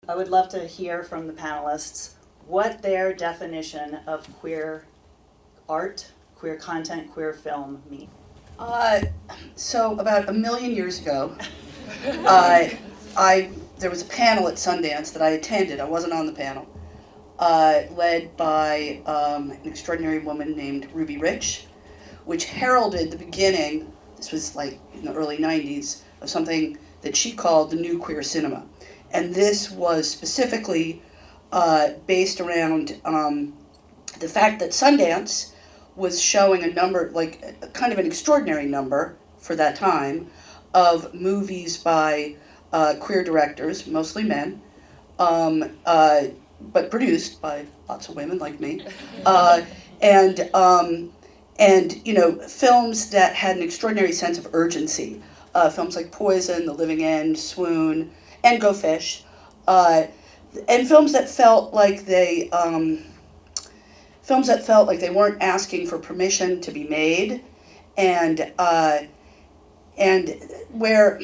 I would love to hear from the panelists what their definition of queer art, queer content, queer film means. So about 1 million years ago, there was a panel at Sundance that I attended. I wasn't on the panel, led by an extraordinary woman named Ruby Rich, which heralded the beginning, this was like in the early 90s, of something that she called the new queer cinema. And this was specifically based around the fact that Sundance was showing a number, like kind of an extraordinary number for that time, of movies by queer directors, mostly men, but produced by lots of women like me, and you know, films that had an extraordinary sense of urgency. Films like Poison, The Living End, Swoon, and Go Fish, and films that felt like they weren't asking for permission to be made, and where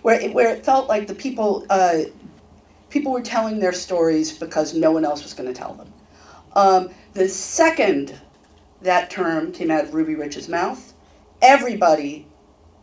it felt like the people were telling their stories because no one else was going to tell them. The second that term came out of Ruby Rich's mouth, everybody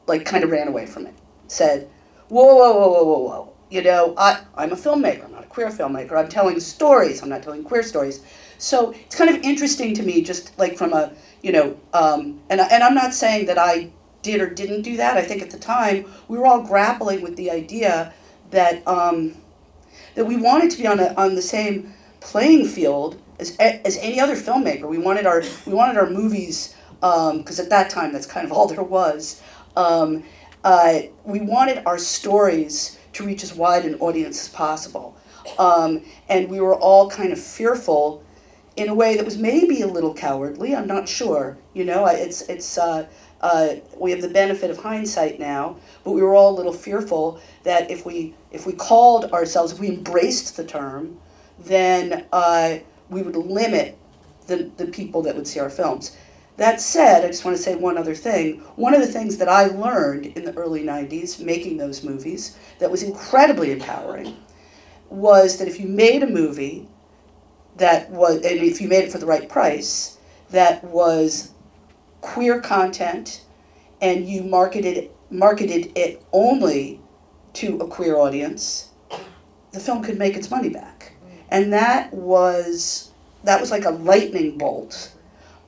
like kind of ran away from it. Said, whoa, whoa, whoa, whoa, whoa, whoa. You know, I'm a filmmaker. I'm not a queer filmmaker. I'm telling stories. I'm not telling queer stories. So it's kind of interesting to me, just like from a, you know, and I'm not saying that I did or didn't do that. I think at the time we were all grappling with the idea that that we wanted to be on the same playing field as any other filmmaker. We wanted our movies, because at that time that's kind of all there was. We wanted our stories to reach as wide an audience as possible, and we were all kind of fearful in a way that was maybe a little cowardly. I'm not sure. You know, we have the benefit of hindsight now, but we were all a little fearful that if we called ourselves, if we embraced the term, then we would limit the people that would see our films. That said, I just want to say one other thing. One of the things that I learned in the early 90s, making those movies, that was incredibly empowering, was that if you made a movie that was, and if you made it for the right price, that was queer content, and you marketed it only to a queer audience, the film could make its money back. And that was like a lightning bolt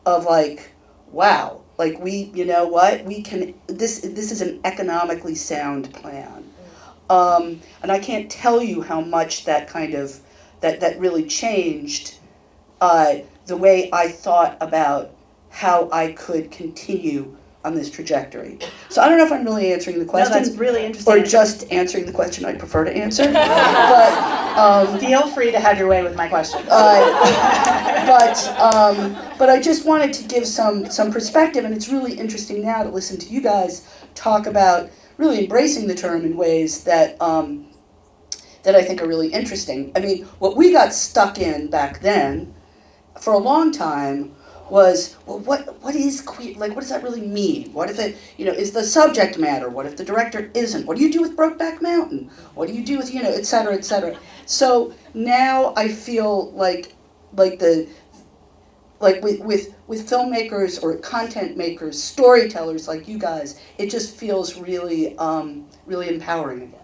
of like, wow, like you know what, we can, this is an economically sound plan. And I can't tell you how much that kind of, that really changed the way I thought about how I could continue on this trajectory. So I don't know if I'm really answering the question. No, that's really interesting. Or just answering the question I prefer to answer. But feel free to have your way with my question. But I just wanted to give some perspective, and it's really interesting now to listen to you guys talk about really embracing the term in ways that that I think are really interesting. I mean, what we got stuck in back then, for a long time, was, well, what is queer? Like, what does that really mean? What if it, you know, is the subject matter? What if the director isn't? What do you do with Brokeback Mountain? What do you do with, you know, et cetera, et cetera? So now I feel like with filmmakers or content makers, storytellers like you guys, it just feels really, really empowering again.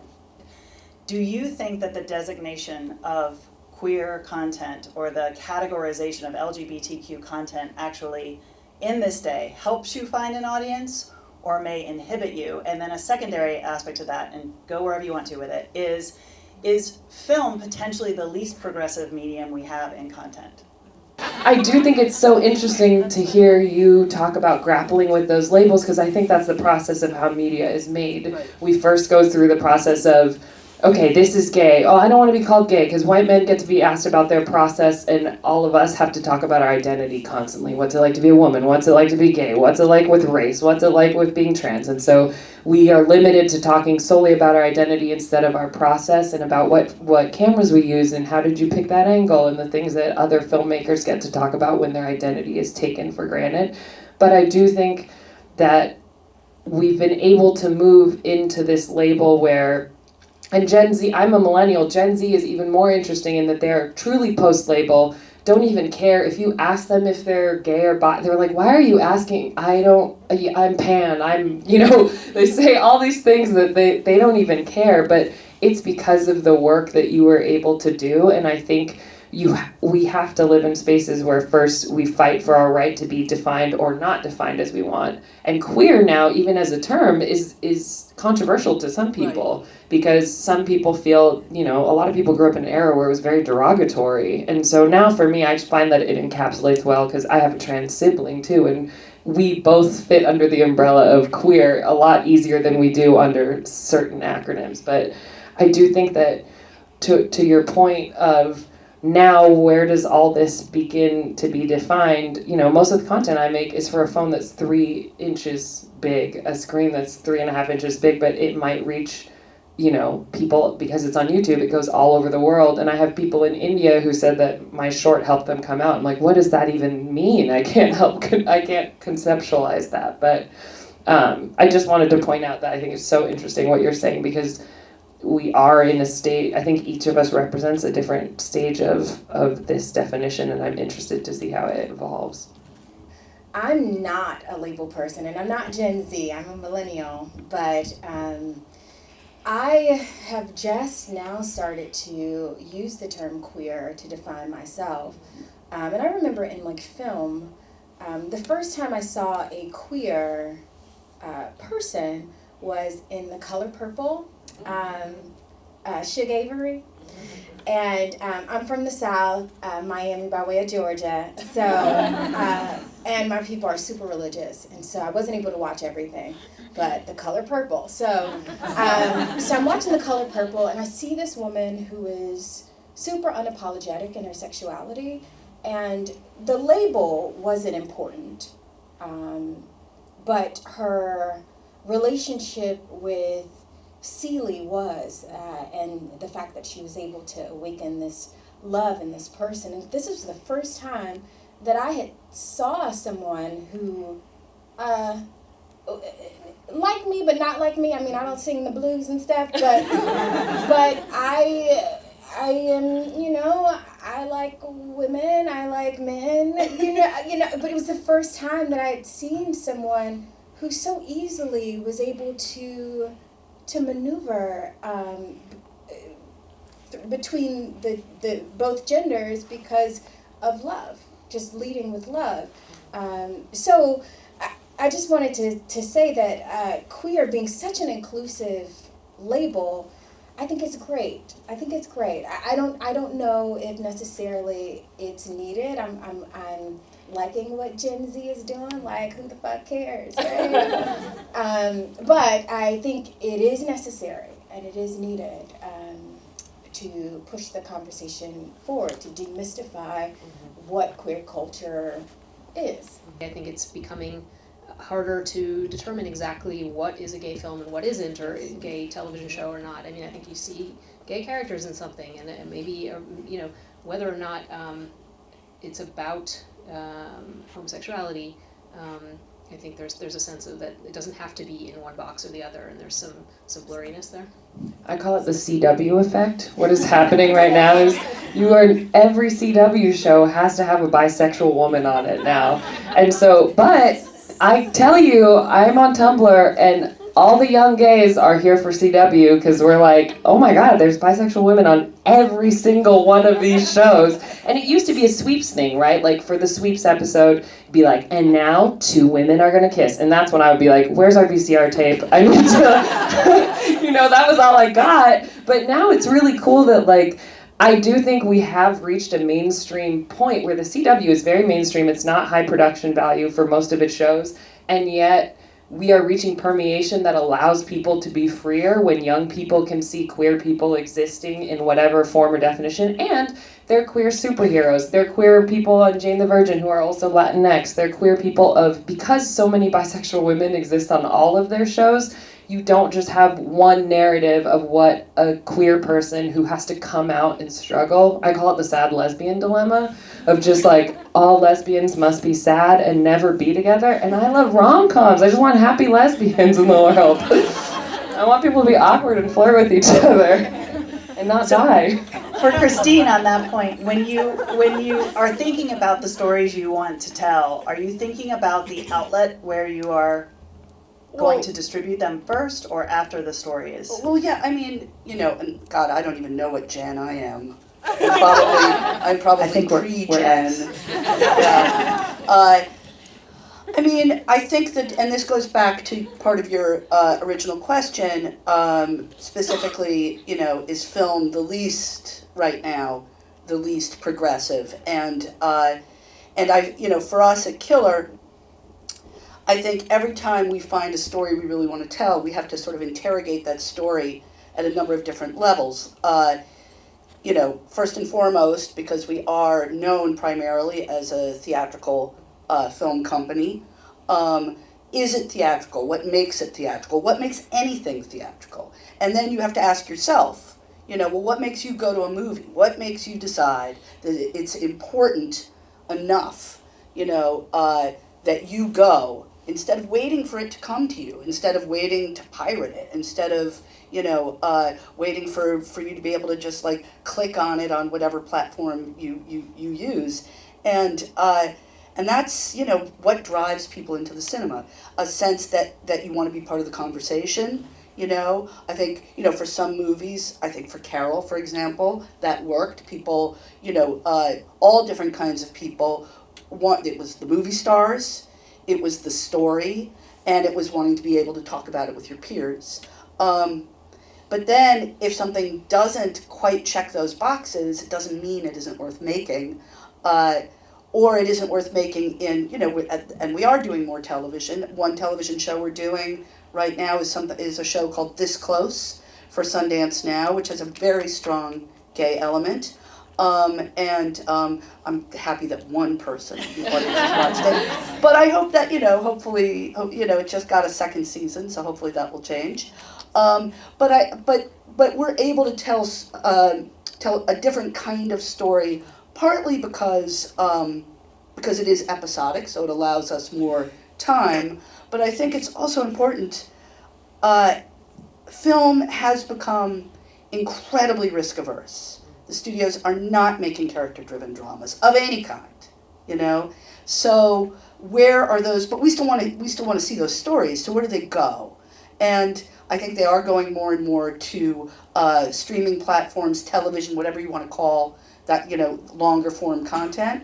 Do you think that the designation of queer content or the categorization of LGBTQ content actually, in this day, helps you find an audience or may inhibit you? And then a secondary aspect to that, and go wherever you want to with it, is film potentially the least progressive medium we have in content? I do think it's so interesting to hear you talk about grappling with those labels, because I think that's the process of how media is made. Right. We first go through the process of, okay, this is gay. Oh, I don't want to be called gay, because white men get to be asked about their process, and all of us have to talk about our identity constantly. What's it like to be a woman? What's it like to be gay? What's it like with race? What's it like with being trans? And so we are limited to talking solely about our identity instead of our process and about what cameras we use and how did you pick that angle and the things that other filmmakers get to talk about when their identity is taken for granted. But I do think that we've been able to move into this label where And Gen Z, I'm a millennial, Gen Z is even more interesting in that they're truly post-label, don't even care. If you ask them if they're gay or bi, they're like, why are you asking? I'm pan, they say all these things that they don't even care, but it's because of the work that you were able to do, and I think we have to live in spaces where first we fight for our right to be defined or not defined as we want. And queer now, even as a term, is controversial to some people, right, because some people feel, a lot of people grew up in an era where it was very derogatory. And so now for me, I just find that it encapsulates well because I have a trans sibling too, and we both fit under the umbrella of queer a lot easier than we do under certain acronyms. But I do think that to your point of now, where does all this begin to be defined? Most of the content I make is for a phone that's 3 inches big, a screen that's 3.5 inches big, but it might reach, people, because it's on YouTube, it goes all over the world. And I have people in India who said that my short helped them come out. I'm like, what does that even mean? I can't conceptualize that. But I just wanted to point out that I think it's so interesting what you're saying, because we are in a state, I think each of us represents a different stage of this definition, and I'm interested to see how it evolves. I'm not a label person, and I'm not Gen Z, I'm a millennial, but I have just now started to use the term queer to define myself. And I remember in film, the first time I saw a queer person was in The Color Purple. Suge Avery, and I'm from the South, Miami by way of Georgia, so and my people are super religious, and so I wasn't able to watch everything, but The Color Purple. So I'm watching The Color Purple, and I see this woman who is super unapologetic in her sexuality, and the label wasn't important, but her relationship with Celie was, and the fact that she was able to awaken this love in this person. And this was the first time that I had saw someone who like me but not like me. I mean, I don't sing the blues and stuff, but I am, I like women, I like men, but it was the first time that I had seen someone who so easily was able to maneuver between the both genders because of love, just leading with love. So I just wanted to say that queer being such an inclusive label, I think it's great. I don't know if necessarily it's needed. I'm liking what Gen Z is doing, like, who the fuck cares, right? But I think it is necessary and it is needed to push the conversation forward, to demystify what queer culture is. I think it's becoming harder to determine exactly what is a gay film and what isn't, or a gay television show or not. I mean, I think you see gay characters in something, and maybe, whether or not it's about homosexuality, I think there's a sense of that it doesn't have to be in one box or the other, and there's some blurriness there. I call it the CW effect. What is happening right now is every CW show has to have a bisexual woman on it now. And so, but I tell you, I'm on Tumblr, and all the young gays are here for CW because we're like, oh my god, there's bisexual women on every single one of these shows. And it used to be a sweeps thing, right? Like for the sweeps episode, it'd be like, and now 2 women are gonna kiss. And that's when I would be like, where's our VCR tape? I need to, that was all I got. But now it's really cool that I do think we have reached a mainstream point where the CW is very mainstream. It's not high production value for most of its shows. And yet we are reaching permeation that allows people to be freer when young people can see queer people existing in whatever form or definition. And they're queer superheroes. They're queer people on Jane the Virgin who are also Latinx. They're queer people because so many bisexual women exist on all of their shows, you don't just have one narrative of what a queer person who has to come out and struggle. I call it the sad lesbian dilemma of just all lesbians must be sad and never be together. And I love rom-coms. I just want happy lesbians in the world. I want people to be awkward and flirt with each other and not die. For Christine, on that point, when you are thinking about the stories you want to tell, are you thinking about the outlet where you are going to distribute them first or after the story is? Well, yeah, I mean, and God, I don't even know what gen I am. I'm probably I think we're pre-gen. X. Yeah. I mean, I think that, and this goes back to part of your original question, specifically, is film the least, right now, the least progressive? And for us at Killer, I think every time we find a story we really want to tell, we have to sort of interrogate that story at a number of different levels. First and foremost, because we are known primarily as a theatrical film company. Is it theatrical? What makes it theatrical? What makes anything theatrical? And then you have to ask yourself, what makes you go to a movie? What makes you decide that it's important enough, that you go, instead of waiting for it to come to you, instead of waiting to pirate it, instead of, waiting for you to be able to just like click on it on whatever platform you use. And that's, what drives people into the cinema, a sense that you want to be part of the conversation. I think, for some movies, I think for Carol, for example, that worked. People, all different kinds of people it was the movie stars, it was the story, and it was wanting to be able to talk about it with your peers. But then if something doesn't quite check those boxes, it doesn't mean it isn't worth making. Or it isn't worth making in, and we are doing more television. One television show we're doing right now is a show called This Close for Sundance Now, which has a very strong gay element. I'm happy that one person in the audience has watched it. But I hope that, hopefully, it just got a second season, so hopefully that will change. But we're able to tell a different kind of story, partly because it is episodic, so it allows us more time. But I think it's also important. Film has become incredibly risk averse. The studios are not making character-driven dramas of any kind, So where are those? But we still want to see those stories. So where do they go? And I think they are going more and more to streaming platforms, television, whatever you want to call that, longer form content.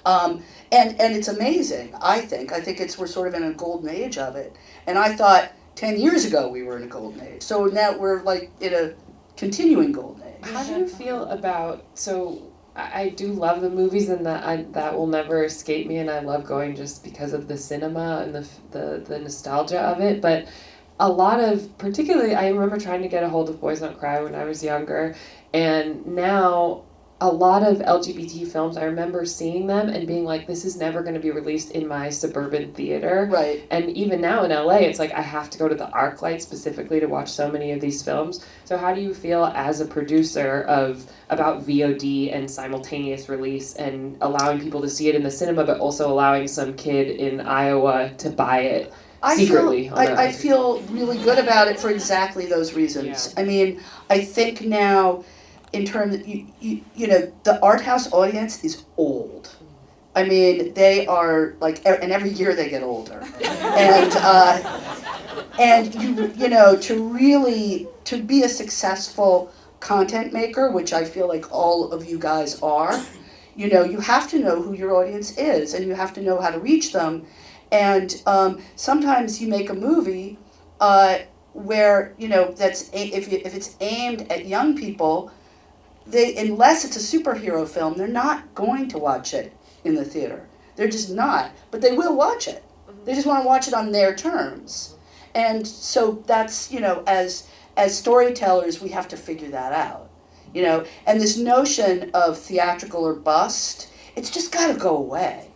And it's amazing. I think we're sort of in a golden age of it. And I thought 10 years ago we were in a golden age. So now we're like in a continuing golden age. How do you feel about, so I do love the movies and that will never escape me, and I love going just because of the cinema and the nostalgia of it, but a lot of, particularly I remember trying to get a hold of Boys Don't Cry when I was younger, and now a lot of LGBT films, I remember seeing them and being like, this is never going to be released in my suburban theater. Right. And even now in LA, it's like I have to go to the ArcLight specifically to watch so many of these films. So how do you feel as a producer about VOD and simultaneous release and allowing people to see it in the cinema, but also allowing some kid in Iowa to buy it secretly? I feel really good about it for exactly those reasons. Yeah. I mean, I think now, in terms of, the art house audience is old. I mean, they are like, and every year they get older. And to be a successful content maker, which I feel like all of you guys are, you have to know who your audience is, and you have to know how to reach them. And sometimes you make a movie where, that's if it's aimed at young people, unless it's a superhero film, they're not going to watch it in the theater. They're just not. But they will watch it. They just want to watch it on their terms. And so that's, as storytellers, we have to figure that out. And this notion of theatrical or bust, it's just got to go away.